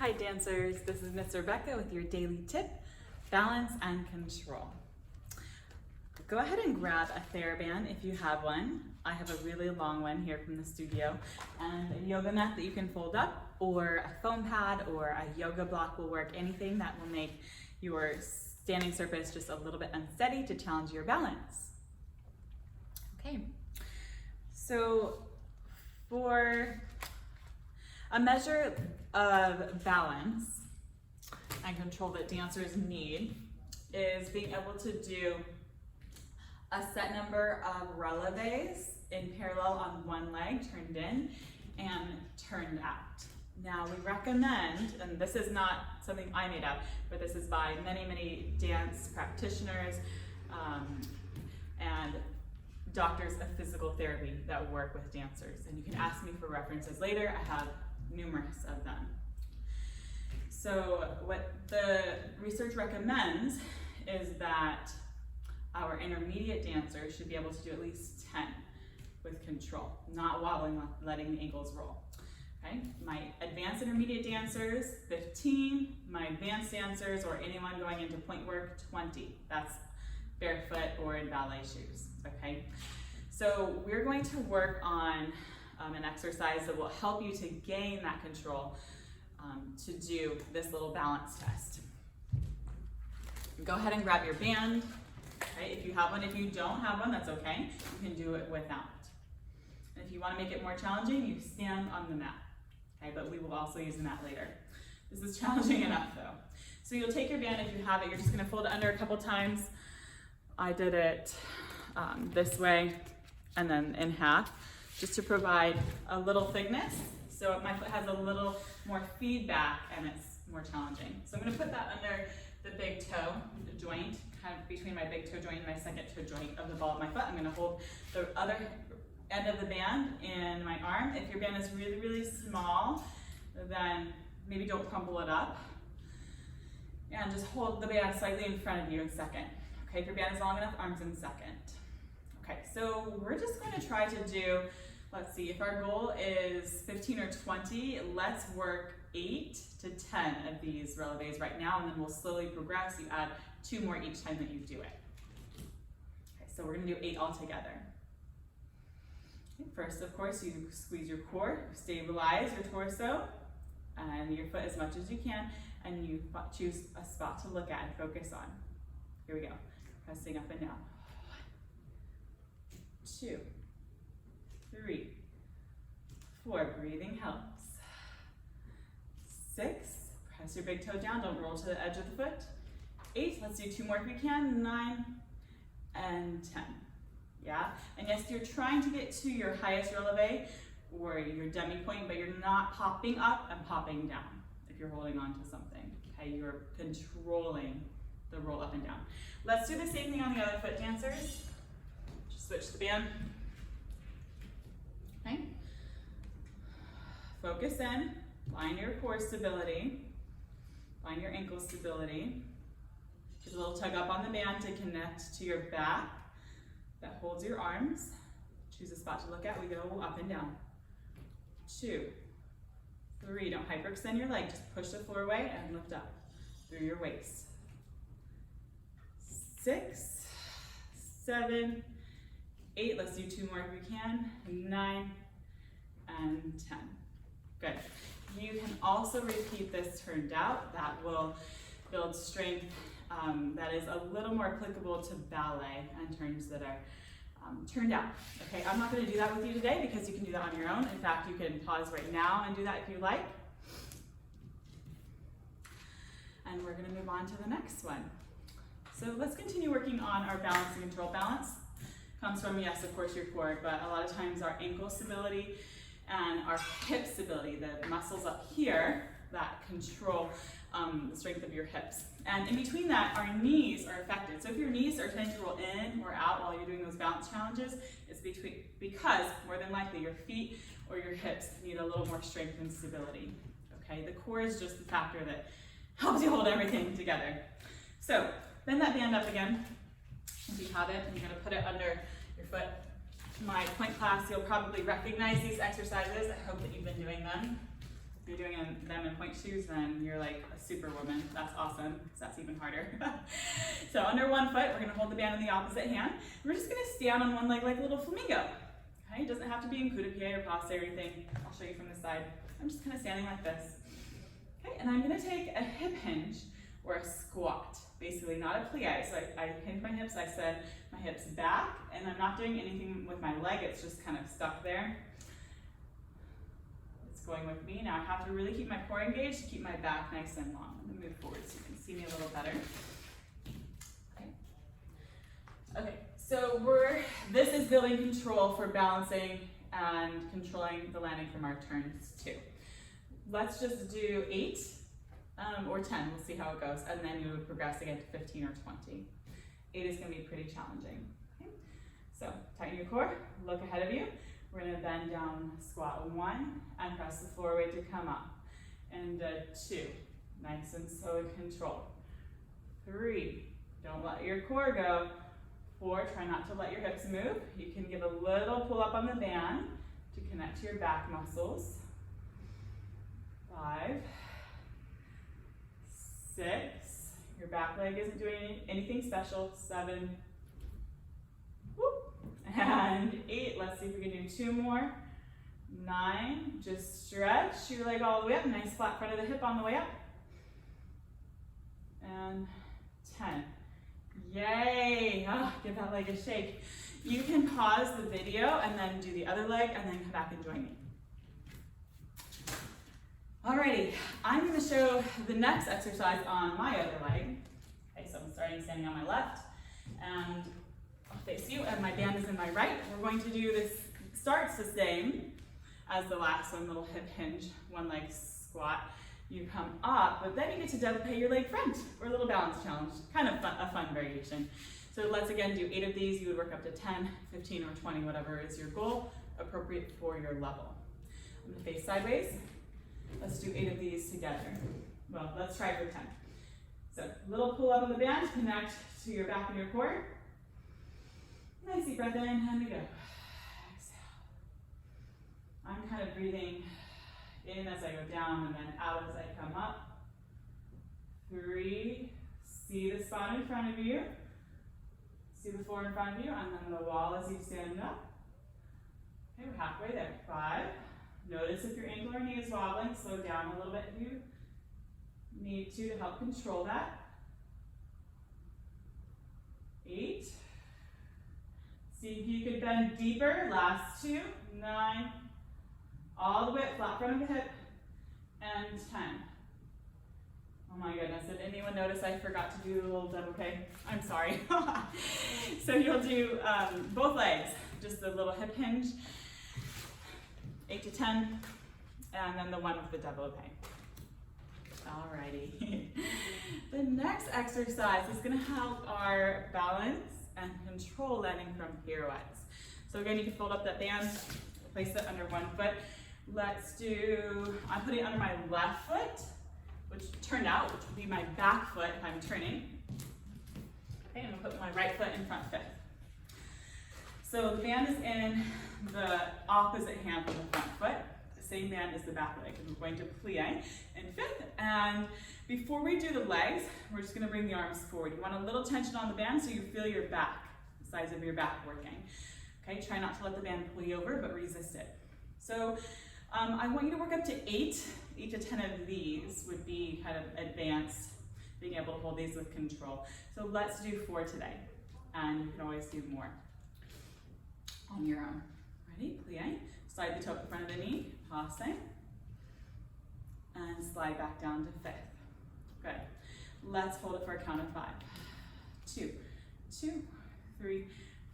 Hi dancers, this is Miss Rebecca with your daily tip, balance and control. Go ahead and grab a TheraBand if you have one. I have a really long one here from the studio, and a yoga mat that you can fold up, or a foam pad, or a yoga block will work. Anything that will make your standing surface just a little bit unsteady to challenge your balance. Okay, so for a measure of balance and control that dancers need is being able to do a set number of releves in parallel on one leg, turned in and turned out. Now we recommend, and this is not something I made up, but this is by many dance practitioners and doctors of physical therapy that work with dancers. And you can ask me for references later. I have numerous of them. So what the research recommends is that our intermediate dancers should be able to do at least 10 with control, not wobbling, letting the ankles roll. Okay? My advanced intermediate dancers, 15. My advanced dancers or anyone going into point work, 20. That's barefoot or in ballet shoes. Okay? So we're going to work on an exercise that will help you to gain that control to do this little balance test. Go ahead and grab your band. Okay, if you have one. If you don't have one, that's okay. You can do it without. And if you want to make it more challenging, you stand on the mat. Okay, but we will also use the mat later. This is challenging enough though. So you'll take your band if you have it. You're just going to fold it under a couple times. I did it this way and then in half, just to provide a little thickness. So my foot has a little more feedback and it's more challenging. So I'm going to put that under the big toe joint, kind of between my big toe joint and my second toe joint of the ball of my foot. I'm going to hold the other end of the band in my arm. If your band is really small, then maybe don't crumple it up. And just hold the band slightly in front of you in second. Okay, if your band is long enough, arms in second. Okay, so we're just going to try to do, let's see, if our goal is 15 or 20, let's work 8 to 10 of these releves right now, and then we'll slowly progress. You add 2 more each time that you do it. Okay, so we're going to do 8 altogether. Okay, first, of course, you squeeze your core, stabilize your torso, and your foot as much as you can, and you choose a spot to look at and focus on. Here we go. Pressing up and down. 1, 2, 3, 4, breathing helps. 6, press your big toe down, don't roll to the edge of the foot. 8, let's do 2 more if we can. 9 and 10. Yeah, and yes, you're trying to get to your highest releve or your demi point, but you're not popping up and popping down if you're holding on to something. Okay, you're controlling the roll up and down. Let's do the same thing on the other foot, dancers. Just switch the band. Okay. Focus in, find your core stability, find your ankle stability. Just a little tug up on the band to connect to your back that holds your arms. Choose a spot to look at. We go up and down. 2, 3, don't hyperextend your leg, just push the floor away and lift up through your waist. 6, 7, 8, let's do 2 more if we can. 9 and 10. Good. You can also repeat this turned out. That will build strength that is a little more applicable to ballet and turns that are turned out. Okay, I'm not going to do that with you today because you can do that on your own. In fact, you can pause right now and do that if you like. And we're going to move on to the next one. So let's continue working on our balance and control. Balance comes from, yes, of course, your core, but a lot of times our ankle stability and our hip stability, the muscles up here that control the strength of your hips. And in between that, our knees are affected. So if your knees are tending to roll in or out while you're doing those balance challenges, it's because more than likely your feet or your hips need a little more strength and stability. Okay, the core is just the factor that helps you hold everything together. So bend that band up again. If you have it, and you're going to put it under your foot. My point class, you'll probably recognize these exercises. I hope that you've been doing them. If you're doing them in point shoes, then you're like a superwoman. That's awesome, because that's even harder. So under one foot, we're gonna hold the band in the opposite hand. We're just gonna stand on one leg like a little flamingo. Okay, it doesn't have to be in coup de pied or passe or anything. I'll show you from the side. I'm just kind of standing like this. Okay, and I'm gonna take a hip hinge or a squat. Basically not a plie, so I hinge my hips, I send my hips back, and I'm not doing anything with my leg, it's just kind of stuck there. It's going with me. Now I have to really keep my core engaged to keep my back nice and long. I'm gonna move forward so you can see me a little better. Okay, so this is building control for balancing and controlling the landing from our turns too. Let's just do 8 or 10, we'll see how it goes, and then you would progress again to 15 or 20. 8 is gonna be pretty challenging. Okay? So tighten your core, look ahead of you. We're gonna bend down, squat 1, and press the floor weight to come up. And 2, nice and slow and control. 3, don't let your core go. 4, try not to let your hips move. You can give a little pull up on the band to connect to your back muscles. 5, 6, your back leg isn't doing anything special. 7, whoop, and 8, let's see if we can do 2 more. 9, just stretch your leg all the way up, nice flat front of the hip on the way up. And 10. Yay! Oh, give that leg a shake. You can pause the video and then do the other leg and then come back and join me. Alrighty, I'm going to show the next exercise on my other leg. Okay, so I'm standing on my left, and I'll face you, and my band is in my right. We're going to do this, starts the same as the last one, little hip hinge, one leg squat. You come up, but then you get to développé your leg front, or a little balance challenge, kind of a fun variation. So let's again do 8 of these. You would work up to 10, 15, or 20, whatever is your goal, appropriate for your level. I'm going to face sideways. Let's do 8 of these together. Well, let's try for 10. So, little pull up on the band, connect to your back and your core. Nice deep breath in, and we go. Exhale. I'm kind of breathing in as I go down and then out as I come up. 3, see the spot in front of you. See the floor in front of you, and then the wall as you stand up. Okay, we're halfway there. 5. Notice if your ankle or knee is wobbling, slow down a little bit if you need to help control that. 8. See if you could bend deeper. Last 2. 9. All the way up, flat front of the hip. And 10. Oh my goodness, did anyone notice I forgot to do a little développé? I'm sorry. So you'll do both legs, just the little hip hinge. 8 to 10, and then the one with the développé. Alrighty. The next exercise is going to help our balance and control landing from pirouettes. So again, you can fold up that band, place it under one foot. Let's do, I'm putting it under my left foot, which turned out, which would be my back foot if I'm turning. Okay, I'm going to put my right foot in front fifth. So the band is in the opposite hand from the front foot. The same band as the back leg. And we're going to plie in fifth. And before we do the legs, we're just going to bring the arms forward. You want a little tension on the band so you feel your back, the sides of your back working. Okay, try not to let the band pull you over, but resist it. So I want you to work up to 8 to 10 of these would be kind of advanced, being able to hold these with control. So let's do 4 today, and you can always do more on your own. Ready? Plie. Slide the toe up the front of the knee, passe, and slide back down to fifth. Good. Let's hold it for a count of 5. 2, 2, 3,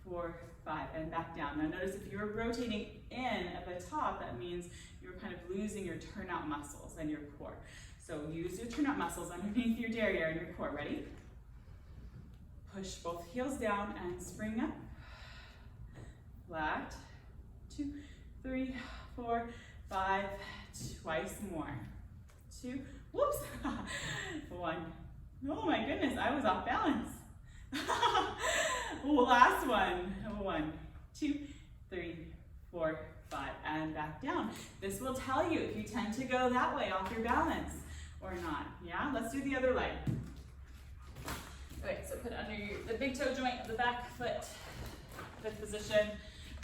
4, 5, and back down. Now notice if you're rotating in at the top, that means you're kind of losing your turnout muscles and your core. So use your turnout muscles underneath your derriere and your core. Ready? Push both heels down and spring up. Flat. 2, 3, 4, 5. Twice more. 2. Whoops. 1. Oh my goodness, I was off balance. Last one. 1, 2, 3, 4, 5, and back down. This will tell you if you tend to go that way off your balance or not. Yeah, let's do the other leg. Okay, so put under the big toe joint of the back foot, fifth position.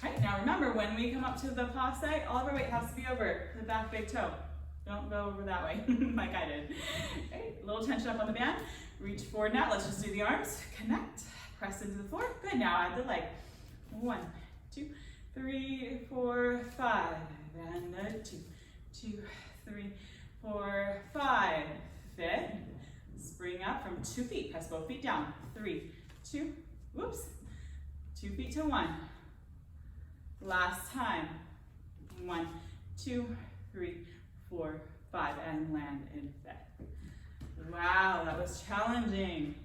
All right, now remember, when we come up to the passe, all of our weight has to be over the back big toe. Don't go over that way, like I did. Okay, a little tension up on the band. Reach forward now. Let's just do the arms. Connect. Press into the floor. Good. Now add the leg. 1, 2, 3, 4, 5. And a 2, 2, 3, 4, 5. Fifth. Spring up from 2 feet. Press both feet down. 3, 2. Whoops. 2 feet to 1. Last time. 1, 2, 3, 4, 5, and land in fifth. Wow, that was challenging.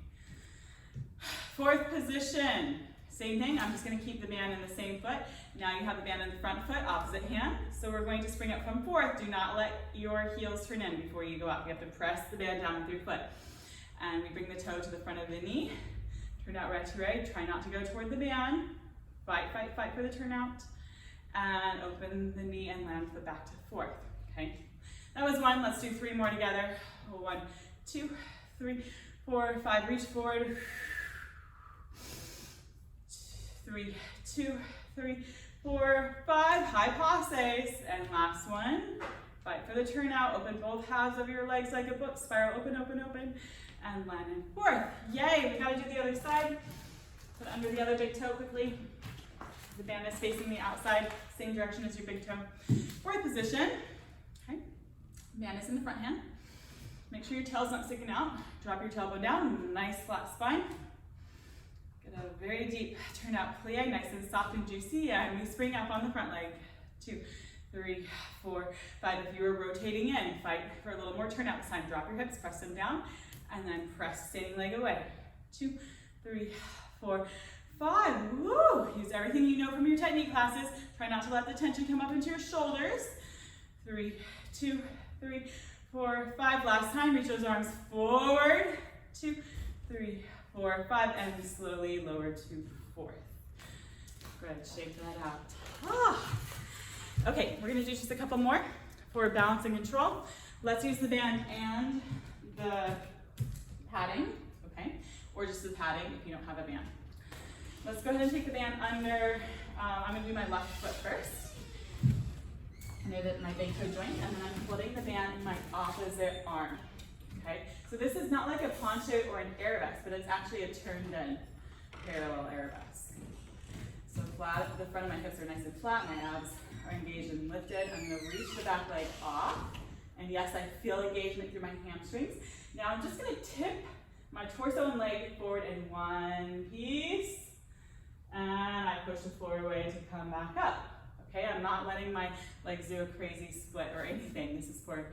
Fourth position. Same thing, I'm just going to keep the band in the same foot. Now you have the band in the front foot, opposite hand. So we're going to spring up from fourth. Do not let your heels turn in before you go up. You have to press the band down with your foot. And we bring the toe to the front of the knee. Turn out right to right. Try not to go toward the band. Fight, fight, fight for the turnout. And open the knee and land the back to fourth. Okay, that was 1. Let's do 3 more together. 1, 2, 3, 4, 5. Reach forward. 3, 2, 3, 4, 5. High passes. And last one. Fight for the turnout. Open both halves of your legs like a book. Spiral open, open, open. And land in fourth. Yay! We got to do the other side. Put under the other big toe quickly. The band is facing the outside, same direction as your big toe. Fourth position. Okay. Band is in the front hand. Make sure your tail's not sticking out. Drop your tailbone down. Nice flat spine. Get a very deep turnout plie, nice and soft and juicy. And we spring up on the front leg. 2, 3, 4, 5. If you were rotating in, fight for a little more turnout this time. Drop your hips, press them down, and then press standing leg away. 2, 3, 4, 5. Woo! Use everything you know from your technique classes. Try not to let the tension come up into your shoulders. 3, 2, 3, 4, 5. Last time, reach those arms forward. 2, 3, 4, 5, and slowly lower to fourth. Good, shake that out. Ah. Okay, we're gonna do just a couple more for balance and control. Let's use the band and the padding, okay? Or just the padding if you don't have a band. Let's go ahead and take the band under, I'm gonna do my left foot first. Under my big toe joint, and then I'm putting the band in my opposite arm, okay? So this is not like a planche or an arabesque, but it's actually a turned in parallel arabesque. So flat, the front of my hips are nice and flat, my abs are engaged and lifted. I'm gonna reach the back leg off, and yes, I feel engagement through my hamstrings. Now I'm just gonna tip my torso and leg forward in one piece, and I push the floor away to come back up. Okay, I'm not letting my legs do a crazy split or anything. This is for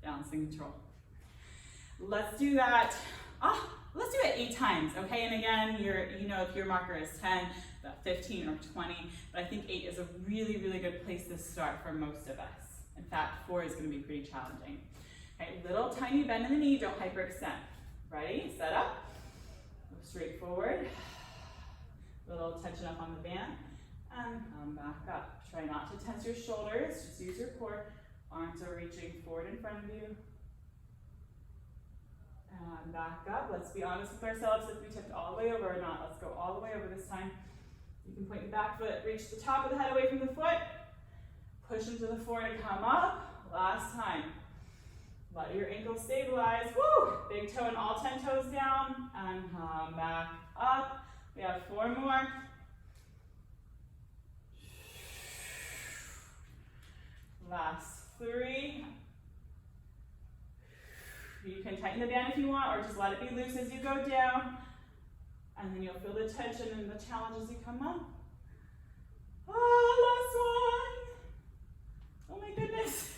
balance and control. Let's do that. Let's do it 8 times, okay? And again, you know, if your marker is 10, about 15 or 20, but I think 8 is a really, really good place to start for most of us. In fact, 4 is going to be pretty challenging. Okay, little tiny bend in the knee, don't hyperextend. Ready? Set up. Go straight forward. Little tension up on the band, and come back up. Try not to tense your shoulders, just use your core. Arms are reaching forward in front of you. And back up. Let's be honest with ourselves if we tipped all the way over or not. Let's go all the way over this time. You can point your back foot, reach the top of the head away from the foot. Push into the floor to come up. Last time. Let your ankle stabilize. Woo! Big toe and all 10 toes down. And come back up. We have 4 more. Last 3. You can tighten the band if you want, or just let it be loose as you go down. And then you'll feel the tension and the challenge as you come up. Oh, last one. Oh my goodness.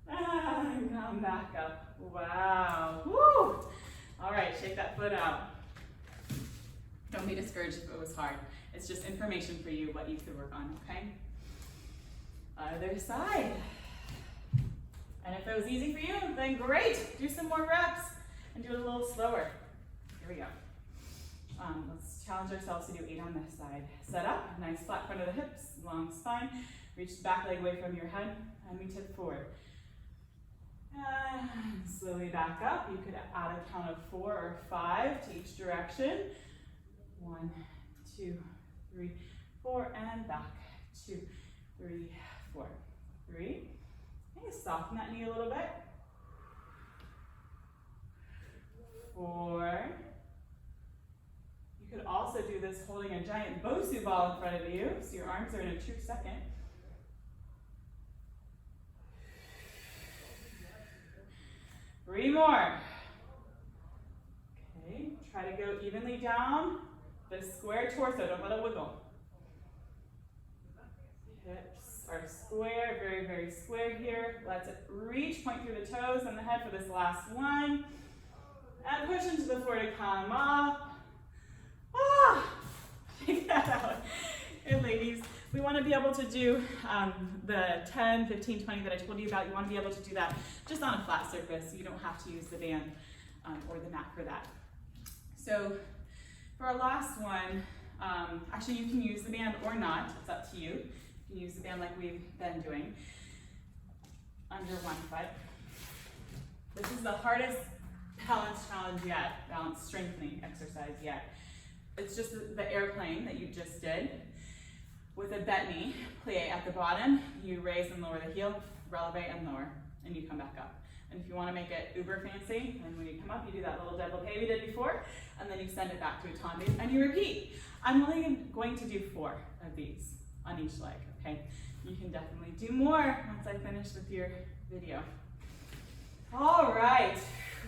And come back up. Wow. Woo. All right, shake that foot out. Don't be discouraged if it was hard. It's just information for you, what you could work on, okay? Other side. And if it was easy for you, then great. Do some more reps and do it a little slower. Here we go. Let's challenge ourselves to do 8 on this side. Set up, nice flat front of the hips, long spine. Reach the back leg away from your head, and we tip forward. And slowly back up. You could add a count of 4 or 5 to each direction. 1, 2, 3, 4, and back. 2, 3, 4. 3. Okay, soften that knee a little bit. 4. You could also do this holding a giant Bosu ball in front of you, so your arms are in a true second. 3 more. Okay, try to go evenly down the square torso, don't let it wiggle. Hips are square, very, very square here. Let's reach, point through the toes and the head for this last one. And push into the floor to come up. Take that out. Good, ladies. We want to be able to do the 10, 15, 20 that I told you about. You want to be able to do that just on a flat surface. You don't have to use the band or the mat for that. So for our last one, actually you can use the band or not. It's up to you. You can use the band like we've been doing under one foot. This is the hardest balance challenge yet, balance strengthening exercise yet. It's just the airplane that you just did. With a bent knee, plie at the bottom, you raise and lower the heel, releve and lower, and you come back up. And if you want to make it uber fancy, then when you come up, you do that little développé we did before, and then you send it back to a tombe, and you repeat. I'm only going to do 4 of these on each leg, okay? You can definitely do more once I finish with your video. All right,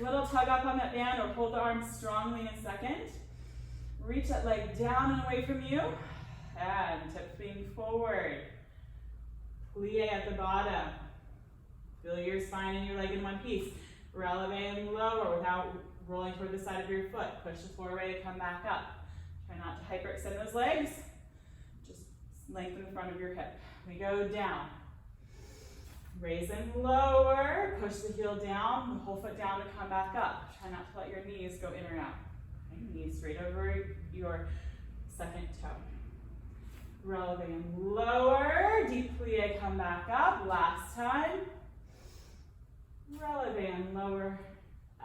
little tug up on that band or hold the arms strongly in a second. Reach that leg down and away from you. And tipping forward. Plie at the bottom. Feel your spine and your leg in one piece. Releve and lower without rolling toward the side of your foot. Push the floor away to come back up. Try not to hyperextend those legs. Just lengthen the front of your hip. We go down. Raise and lower. Push the heel down, the whole foot down to come back up. Try not to let your knees go in or out. Okay, knees straight over your second toe. Releve and lower, deep plie, come back up. Last time. Releve and lower,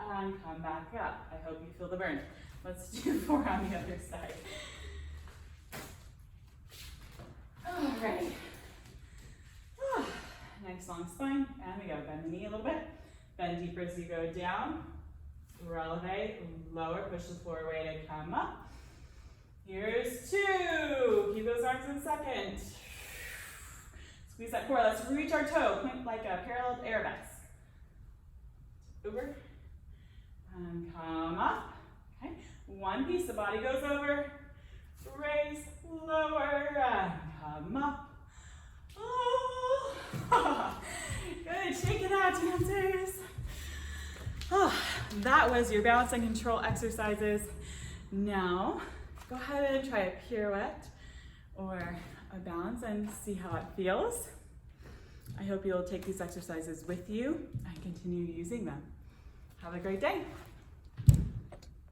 and come back up. I hope you feel the burn. Let's do 4 on the other side. All right. Nice long spine, and we go. Bend the knee a little bit. Bend deeper as you go down. Releve, lower, push the floor away to come up. Here's 2. Keep those arms in second. Squeeze that core. Let's reach our toe. Point like a parallel arabesque. Over. And come up. Okay. One piece. The body goes over. Raise, lower, and come up. Oh. Good. Shake it out, dancers. Oh, that was your balance and control exercises. Now, go ahead and try a pirouette or a balance and see how it feels. I hope you'll take these exercises with you and continue using them. Have a great day.